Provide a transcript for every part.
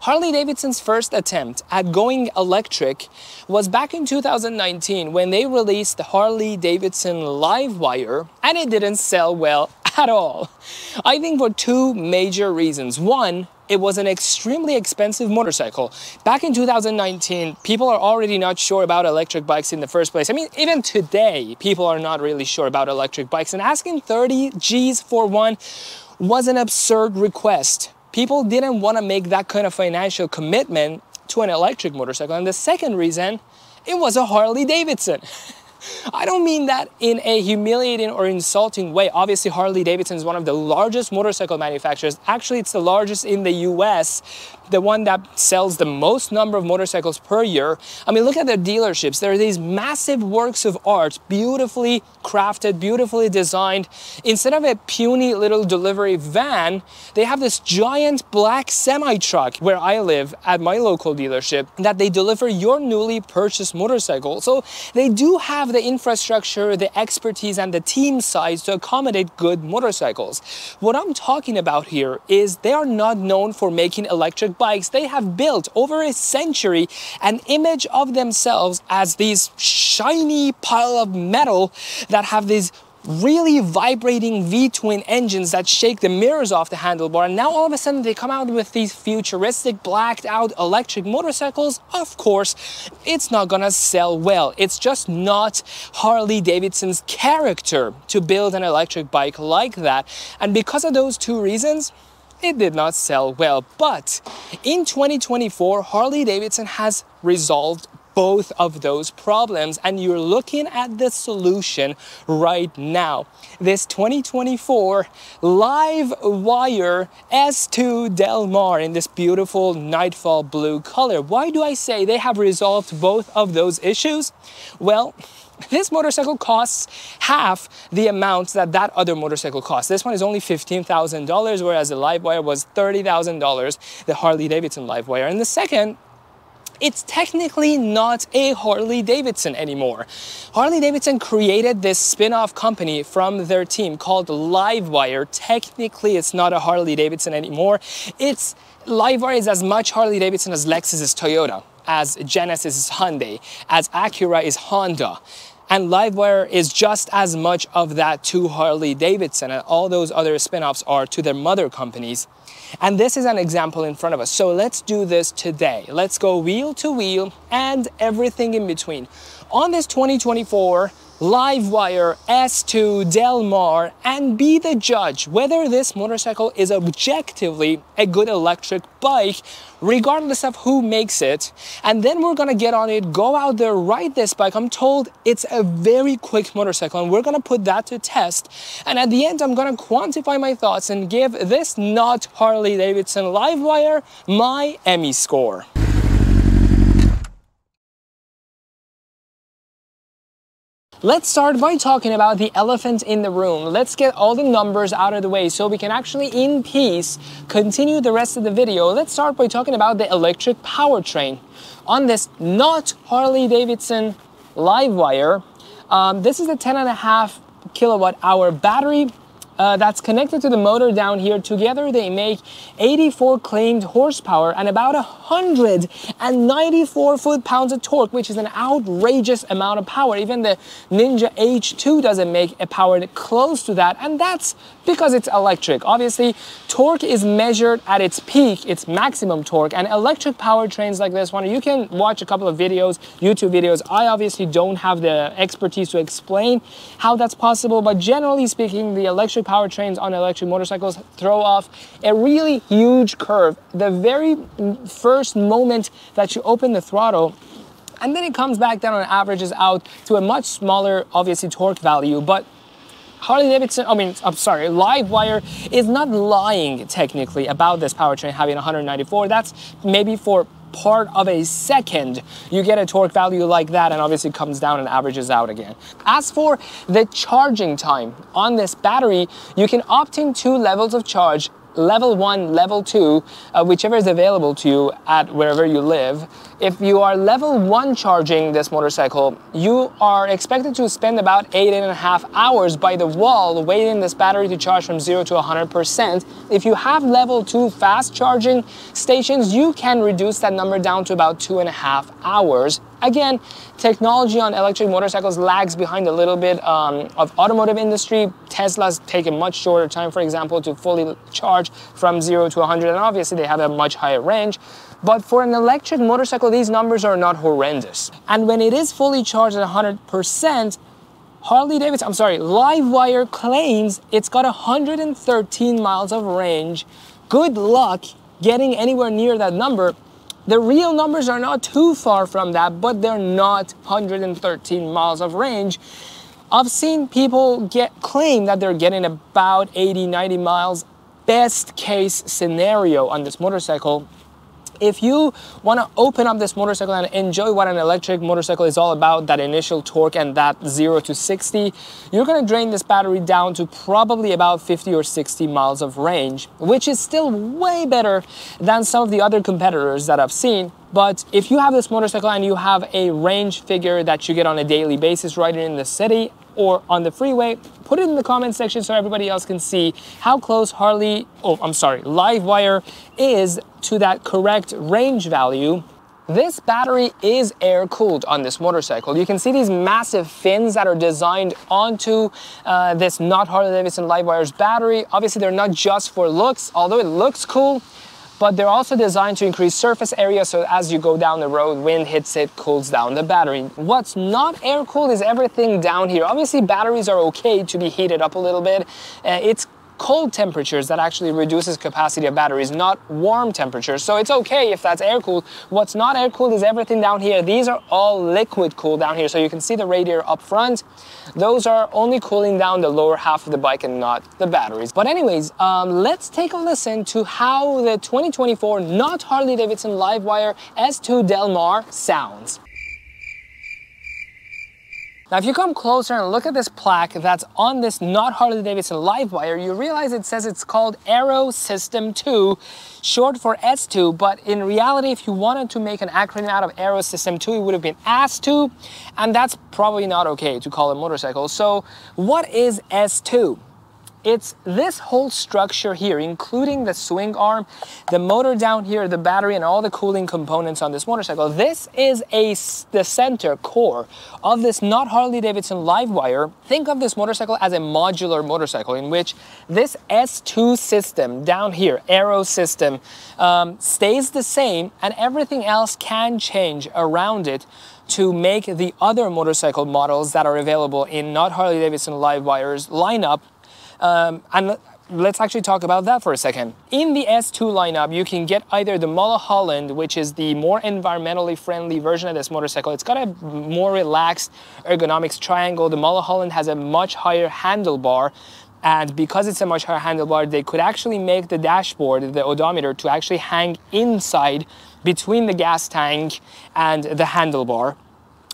Harley-Davidson's first attempt at going electric was back in 2019 when they released the Harley-Davidson LiveWire, and it didn't sell well at all. I think for two major reasons. One, it was an extremely expensive motorcycle. Back in 2019, people are already not sure about electric bikes in the first place. I mean, even today, people are not really sure about electric bikes, and asking 30 G's for one was an absurd request. People didn't want to make that kind of financial commitment to an electric motorcycle. And the second reason, it was a Harley-Davidson. I don't mean that in a humiliating or insulting way. Obviously, Harley-Davidson is one of the largest motorcycle manufacturers. Actually, it's the largest in the US, the one that sells the most number of motorcycles per year. I mean, look at their dealerships. There are these massive works of art, beautifully crafted, beautifully designed. Instead of a puny little delivery van, they have this giant black semi-truck where I live at my local dealership that they deliver your newly purchased motorcycle. So they do have the infrastructure, the expertise, and the team size to accommodate good motorcycles. What I'm talking about here is they are not known for making electric bikes. They have built over a century an image of themselves as these shiny pile of metal that have these really vibrating V-twin engines that shake the mirrors off the handlebar, and now all of a sudden they come out with these futuristic blacked out electric motorcycles. Of course, it's not gonna sell well. It's just not Harley-Davidson's character to build an electric bike like that, and because of those two reasons, it did not sell well. But in 2024, Harley-Davidson has resolved both of those problems, and you're looking at the solution right now. This 2024 LiveWire S2 Delmar in this beautiful nightfall blue color. Why do I say they have resolved both of those issues? Well, this motorcycle costs half the amount that that other motorcycle costs. This one is only $15,000, whereas the LiveWire was $30,000, the Harley-Davidson LiveWire. And the second, it's technically not a Harley-Davidson anymore. Harley-Davidson created this spin-off company from their team called LiveWire. Technically, it's not a Harley-Davidson anymore. LiveWire is as much Harley-Davidson as Lexus is Toyota, as Genesis is Hyundai, as Acura is Honda. And LiveWire is just as much of that to Harley-Davidson, and all those other spin-offs are to their mother companies. And this is an example in front of us. So let's do this today. Let's go wheel to wheel and everything in between. On this 2024 LiveWire S2 Delmar, and be the judge whether this motorcycle is objectively a good electric bike, regardless of who makes it. And then we're gonna get on it, go out there, ride this bike. I'm told it's a very quick motorcycle, and we're gonna put that to test. And at the end, I'm gonna quantify my thoughts and give this not Harley-Davidson LiveWire my Emmy score. Let's start by talking about the elephant in the room. Let's get all the numbers out of the way so we can actually, in peace, continue the rest of the video. Let's start by talking about the electric powertrain. On this not Harley-Davidson LiveWire, this is a 10.5 kilowatt hour battery that's connected to the motor down here. Together they make 84 claimed horsepower and about 194 foot-pounds of torque, which is an outrageous amount of power. Even the Ninja H2 doesn't make a power close to that, and that's because it's electric. Obviously, torque is measured at its peak, its maximum torque, and electric powertrains like this one, you can watch a couple of videos, YouTube videos. I obviously don't have the expertise to explain how that's possible, but generally speaking, the electric powertrains on electric motorcycles throw off a really huge curve the very first moment that you open the throttle, and then it comes back down and averages out to a much smaller, obviously, torque value. But LiveWire is not lying technically about this powertrain having 194. That's maybe for part of a second you get a torque value like that, and obviously comes down and averages out again. As for the charging time on this battery, you can opt in 2 levels of charge. level 1, level 2, whichever is available to you at wherever you live. If you are level 1 charging this motorcycle, you are expected to spend about 8.5 hours by the wall waiting this battery to charge from 0 to 100%. If you have level 2 fast charging stations, you can reduce that number down to about 2.5 hours. Again, technology on electric motorcycles lags behind a little bit of automotive industry. Tesla's take a much shorter time, for example, to fully charge from 0 to 100, and obviously they have a much higher range. But for an electric motorcycle, these numbers are not horrendous. And when it is fully charged at 100%, LiveWire claims it's got 113 miles of range. Good luck getting anywhere near that number. The real numbers are not too far from that, but they're not 113 miles of range. I've seen people claim that they're getting about 80, 90 miles, best case scenario on this motorcycle. If you want to open up this motorcycle and enjoy what an electric motorcycle is all about, that initial torque and that 0 to 60, you're going to drain this battery down to probably about 50 or 60 miles of range, which is still way better than some of the other competitors that I've seen. But if you have this motorcycle and you have a range figure that you get on a daily basis riding in the city or on the freeway, put it in the comment section so everybody else can see how close LiveWire is to that correct range value. This battery is air-cooled on this motorcycle. You can see these massive fins that are designed onto this not Harley-Davidson LiveWire's battery. Obviously, they're not just for looks, although it looks cool, but they're also designed to increase surface area, so as you go down the road, wind hits it, cools down the battery. What's not air-cooled is everything down here. Obviously, batteries are okay to be heated up a little bit. It's cold temperatures that actually reduces capacity of batteries, not warm temperatures. So it's okay if that's air-cooled. What's not air-cooled is everything down here. These are all liquid-cooled down here. So you can see the radiator up front. Those are only cooling down the lower half of the bike and not the batteries. But anyways, let's take a listen to how the 2024 not Harley-Davidson LiveWire S2 Delmar sounds. Now, if you come closer and look at this plaque that's on this not Harley-Davidson LiveWire, you realize it says it's called Aero System 2, short for S2, but in reality, if you wanted to make an acronym out of Aero System 2, it would have been AS2, and that's probably not okay to call a motorcycle. So what is S2? It's this whole structure here, including the swing arm, the motor down here, the battery, and all the cooling components on this motorcycle. This is the center core of this not Harley-Davidson LiveWire. Think of this motorcycle as a modular motorcycle in which this S2 system down here, Aero System, stays the same, and everything else can change around it to make the other motorcycle models that are available in not Harley-Davidson LiveWire's lineup. And let's actually talk about that for a second. In the S2 lineup, you can get either the Mulholland, which is the more environmentally friendly version of this motorcycle. It's got a more relaxed ergonomics triangle. The Mulholland has a much higher handlebar, and because it's a much higher handlebar, they could actually make the dashboard, the odometer, to actually hang inside between the gas tank and the handlebar.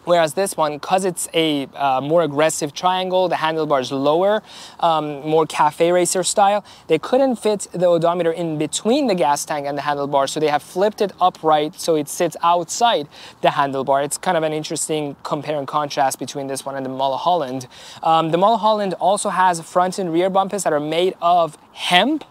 Whereas this one, because it's a more aggressive triangle, the handlebar is lower, more cafe racer style, they couldn't fit the odometer in between the gas tank and the handlebar, so they have flipped it upright so it sits outside the handlebar. It's kind of an interesting compare and contrast between this one and the Mulholland. The Mulholland also has front and rear bumpers that are made of hemp,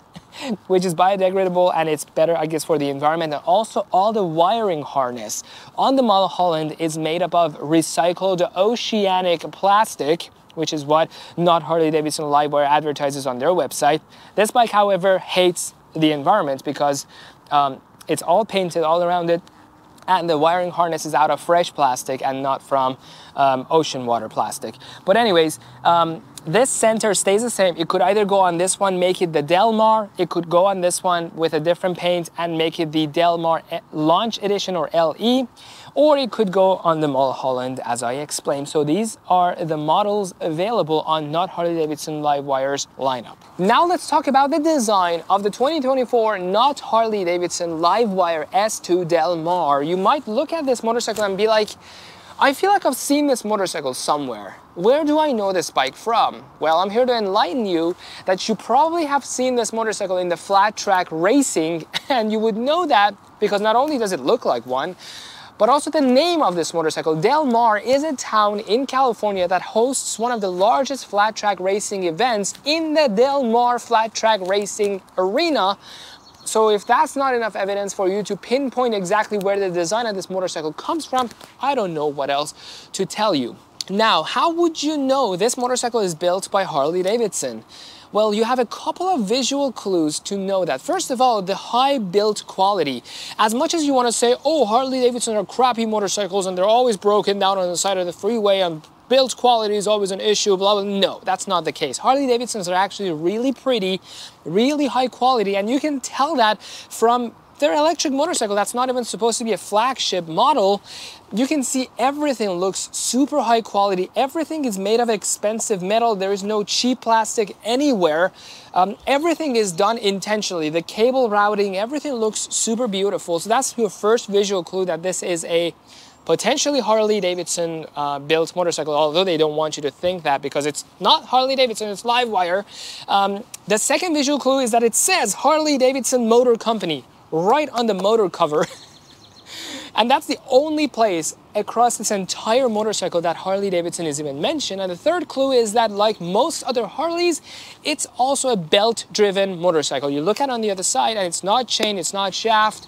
which is biodegradable, and it's better, I guess, for the environment. And also all the wiring harness on the Mulholland is made up of recycled oceanic plastic, which is what not Harley-Davidson LiveWire advertises on their website. This bike, however, hates the environment because it's all painted all around it, and the wiring harness is out of fresh plastic and not from ocean water plastic. But anyways, this center stays the same. It could either go on this one, make it the Delmar. It could go on this one with a different paint and make it the Delmar Launch Edition or LE. Or it could go on the Mulholland, as I explained. So these are the models available on not Harley-Davidson LiveWire's lineup. Now let's talk about the design of the 2024 not Harley-Davidson LiveWire S2 Delmar. You might look at this motorcycle and be like, I feel like I've seen this motorcycle somewhere. Where do I know this bike from? Well, I'm here to enlighten you that you probably have seen this motorcycle in the flat track racing, and you would know that because not only does it look like one, but also the name of this motorcycle. Delmar is a town in California that hosts one of the largest flat track racing events in the Delmar Flat Track Racing Arena. So if that's not enough evidence for you to pinpoint exactly where the design of this motorcycle comes from, I don't know what else to tell you. Now, how would you know this motorcycle is built by Harley Davidson? Well, you have a couple of visual clues to know that. First of all, the high build quality. As much as you want to say, oh, Harley Davidson are crappy motorcycles and they're always broken down on the side of the freeway and build quality is always an issue, blah, blah. No, that's not the case. Harley Davidsons are actually really pretty, really high quality, and you can tell that from their electric motorcycle that's not even supposed to be a flagship model. You can see everything looks super high quality. Everything is made of expensive metal. There is no cheap plastic anywhere. Everything is done intentionally. The cable routing, everything looks super beautiful. So that's your first visual clue that this is a potentially Harley Davidson built motorcycle, although they don't want you to think that because it's not Harley Davidson, it's LiveWire. The second visual clue is that it says Harley Davidson Motor Company right on the motor cover. And that's the only place across this entire motorcycle that Harley Davidson is even mentioned. And the third clue is that, like most other Harleys, it's also a belt-driven motorcycle. You look at it on the other side and it's not chain, it's not shaft.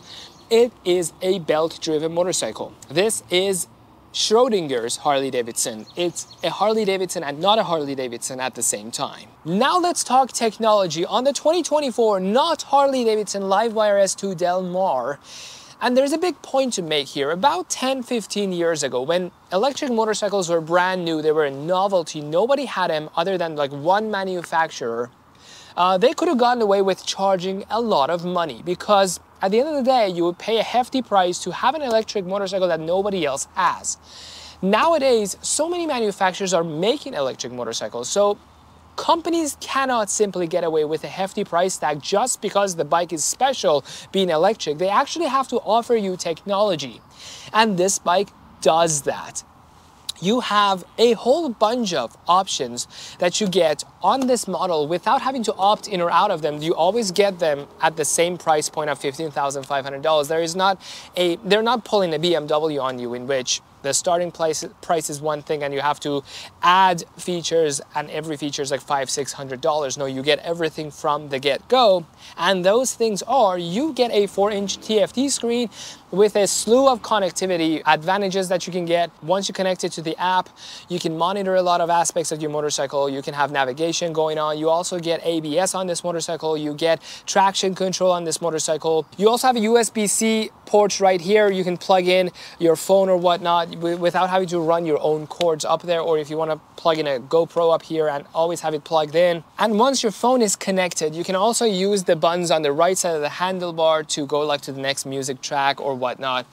It is a belt-driven motorcycle. This is Schrodinger's Harley Davidson. It's a Harley Davidson and not a Harley Davidson at the same time. Now let's talk technology. On the 2024 not Harley Davidson LiveWire S2 Delmar, and there's a big point to make here. About 10-15 years ago, when electric motorcycles were brand new, they were a novelty, nobody had them other than like one manufacturer, they could have gotten away with charging a lot of money because at the end of the day, you would pay a hefty price to have an electric motorcycle that nobody else has. Nowadays, so many manufacturers are making electric motorcycles, so companies cannot simply get away with a hefty price tag just because the bike is special being electric. They actually have to offer you technology, and this bike does that. You have a whole bunch of options that you get on this model without having to opt in or out of them. You always get them at the same price point of $15,500. They're not pulling a BMW on you in which the starting price is one thing and you have to add features and every feature is like $500-600. No, you get everything from the get-go, and those things are, you get a 4-inch TFT screen with a slew of connectivity advantages that you can get. Once you connect it to the app, you can monitor a lot of aspects of your motorcycle. You can have navigation going on. You also get ABS on this motorcycle. You get traction control on this motorcycle. You also have a USB-C port right here. You can plug in your phone or whatnot without having to run your own cords up there, or if you want to plug in a GoPro up here and always have it plugged in. And once your phone is connected, you can also use the buttons on the right side of the handlebar to go like to the next music track or whatnot.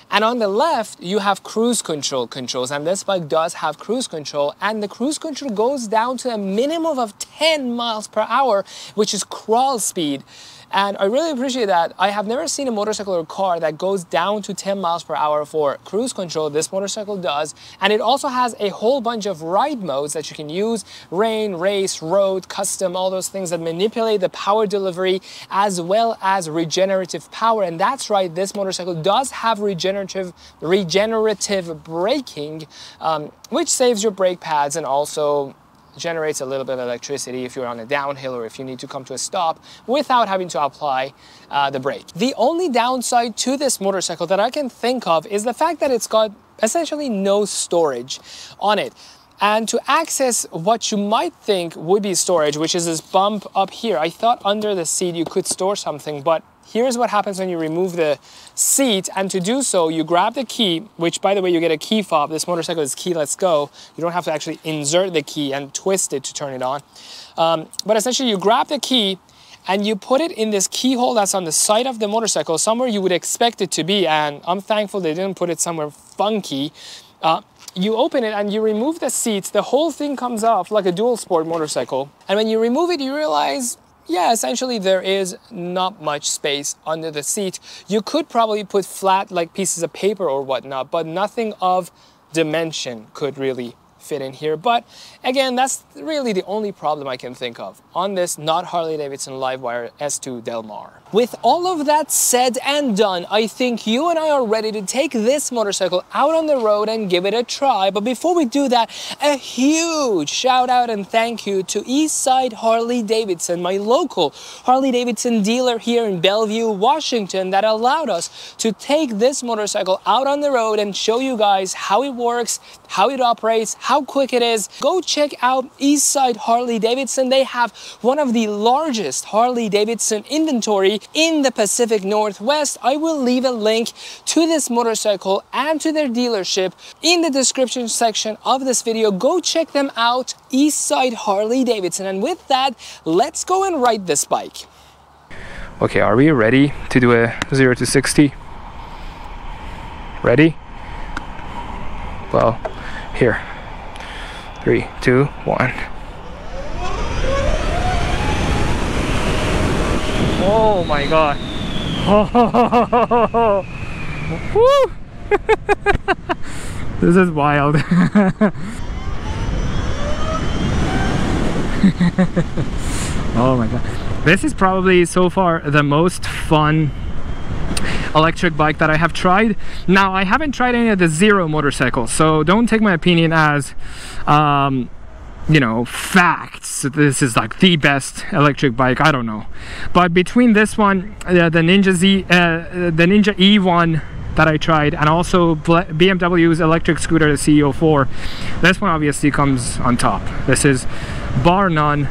And on the left, you have cruise control controls, and this bike does have cruise control, and the cruise control goes down to a minimum of 10 miles per hour, which is crawl speed. And I really appreciate that. I have never seen a motorcycle or car that goes down to 10 miles per hour for cruise control. This motorcycle does. And it also has a whole bunch of ride modes that you can use: rain, race, road, custom, all those things that manipulate the power delivery as well as regenerative power. And that's right, this motorcycle does have regenerative braking, which saves your brake pads and also generates a little bit of electricity if you're on a downhill or if you need to come to a stop without having to apply the brake. The only downside to this motorcycle that I can think of is the fact that it's got essentially no storage on it. And to access what you might think would be storage, which is this bump up here, I thought under the seat you could store something, but here's what happens when you remove the seat. And to do so, you grab the key, which, by the way, you get a key fob. This motorcycle is keyless go. You don't have to actually insert the key and twist it to turn it on. But essentially, you grab the key and you put it in this keyhole that's on the side of the motorcycle, somewhere you would expect it to be. And I'm thankful they didn't put it somewhere funky. You open it and you remove the seats. The whole thing comes off like a dual sport motorcycle. And when you remove it, you realize, yeah, essentially there is not much space under the seat. You could probably put flat like pieces of paper or whatnot, but nothing of dimension could really fit in here. But again, that's really the only problem I can think of on this not Harley Davidson LiveWire S2 Delmar. With all of that said and done, I think you and I are ready to take this motorcycle out on the road and give it a try. But before we do that, a huge shout out and thank you to Eastside Harley Davidson, my local Harley Davidson dealer here in Bellevue, Washington, that allowed us to take this motorcycle out on the road and show you guys how it works, how it operates, how quick it is. Go check out Eastside Harley Davidson. They have one of the largest Harley Davidson inventory in the Pacific Northwest. I will leave a link to this motorcycle and to their dealership in the description section of this video. Go check them out, Eastside Harley Davidson. And with that, let's go and ride this bike. Okay, are we ready to do a 0 to 60? Ready? Well, here. 3, 2, 1. Oh my god. Woo! This is wild. Oh my god. This is probably so far the most fun electric bike that I have tried. Now, I haven't tried any of the Zero motorcycles, so don't take my opinion as you know, facts. This is like the best electric bike. I don't know, but between this one, the Ninja E1 that I tried, and also BMW's electric scooter, the CEO4, this one obviously comes on top. This is bar none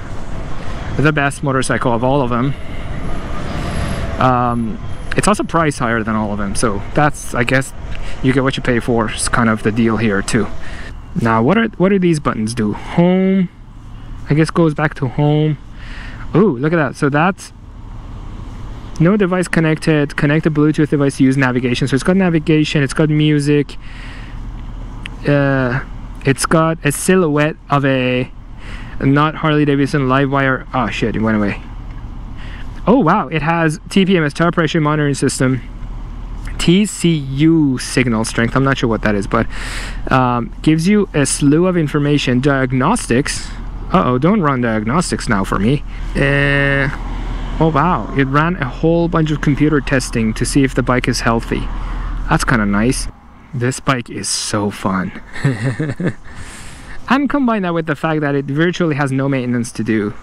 the best motorcycle of all of them. It's also priced higher than all of them, so that's, I guess, you get what you pay for. It's kind of the deal here too. Now, what do these buttons do? Home, I guess, goes back to home. Oh, look at that. So that's no device connected. Connect a Bluetooth device to use navigation. So it's got navigation, it's got music, it's got a silhouette of a not Harley Davidson LiveWire. Oh shit, it went away. Oh wow, it has TPMS, tire pressure monitoring system, TCU signal strength, I'm not sure what that is, but gives you a slew of information. Diagnostics, uh-oh, don't run diagnostics now for me. Oh wow, it ran a whole bunch of computer testing to see if the bike is healthy. That's kind of nice. This bike is so fun. And combine that with the fact that it virtually has no maintenance to do,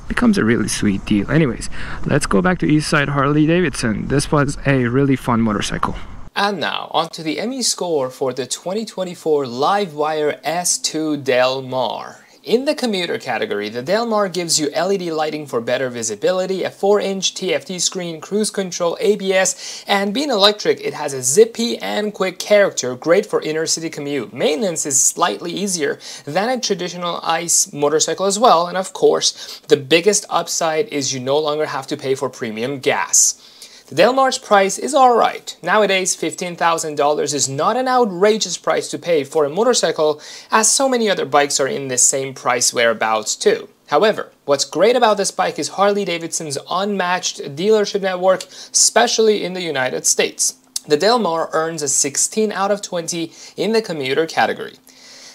becomes a really sweet deal. Anyways, let's go back to Eastside Harley Davidson. This was a really fun motorcycle. And now onto the ME score for the 2024 LiveWire S2 Delmar. In the commuter category, the Delmar gives you LED lighting for better visibility, a 4-inch TFT screen, cruise control, ABS, and being electric, it has a zippy and quick character, great for inner city commute. Maintenance is slightly easier than a traditional ICE motorcycle as well, and of course, the biggest upside is you no longer have to pay for premium gas. The Delmar's price is alright. Nowadays, $15,000 is not an outrageous price to pay for a motorcycle, as so many other bikes are in this same price whereabouts too. However, what's great about this bike is Harley Davidson's unmatched dealership network, especially in the United States. The Delmar earns a 16 out of 20 in the commuter category.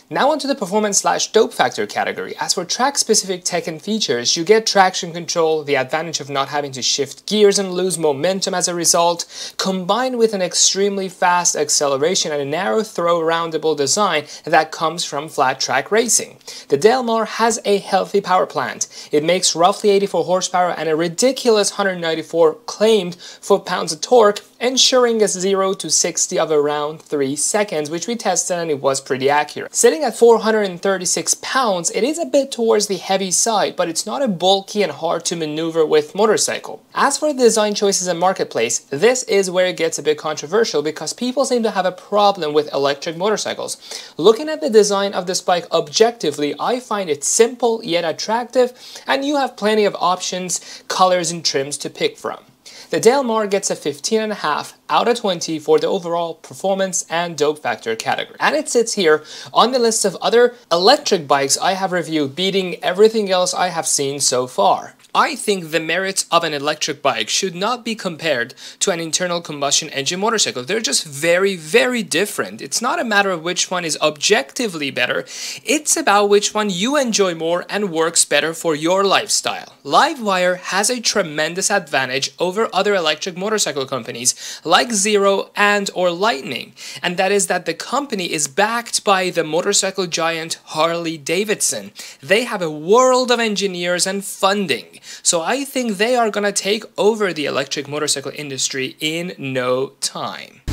Now onto the performance/dope factor category. As for track-specific tech and features, you get traction control, the advantage of not having to shift gears and lose momentum as a result, combined with an extremely fast acceleration and a narrow throw roundable design that comes from flat track racing. The Delmar has a healthy power plant. It makes roughly 84 horsepower and a ridiculous 194 claimed foot-pounds of torque, ensuring a 0 to 60 of around 3 seconds, which we tested and it was pretty accurate. Sitting at 436 pounds, it is a bit towards the heavy side, but it's not a bulky and hard to maneuver with motorcycle. As for the design choices and marketplace, this is where it gets a bit controversial because people seem to have a problem with electric motorcycles. Looking at the design of this bike objectively, I find it simple yet attractive, and you have plenty of options, colors and trims to pick from. The Delmar gets a 15.5 out of 20 for the overall performance and dope factor category. And it sits here on the list of other electric bikes I have reviewed, beating everything else I have seen so far. I think the merits of an electric bike should not be compared to an internal combustion engine motorcycle. They're just very, very different. It's not a matter of which one is objectively better. It's about which one you enjoy more and works better for your lifestyle. LiveWire has a tremendous advantage over other electric motorcycle companies like Zero and or Lightning, and that is that the company is backed by the motorcycle giant Harley Davidson. They have a world of engineers and funding. So I think they are going to take over the electric motorcycle industry in no time.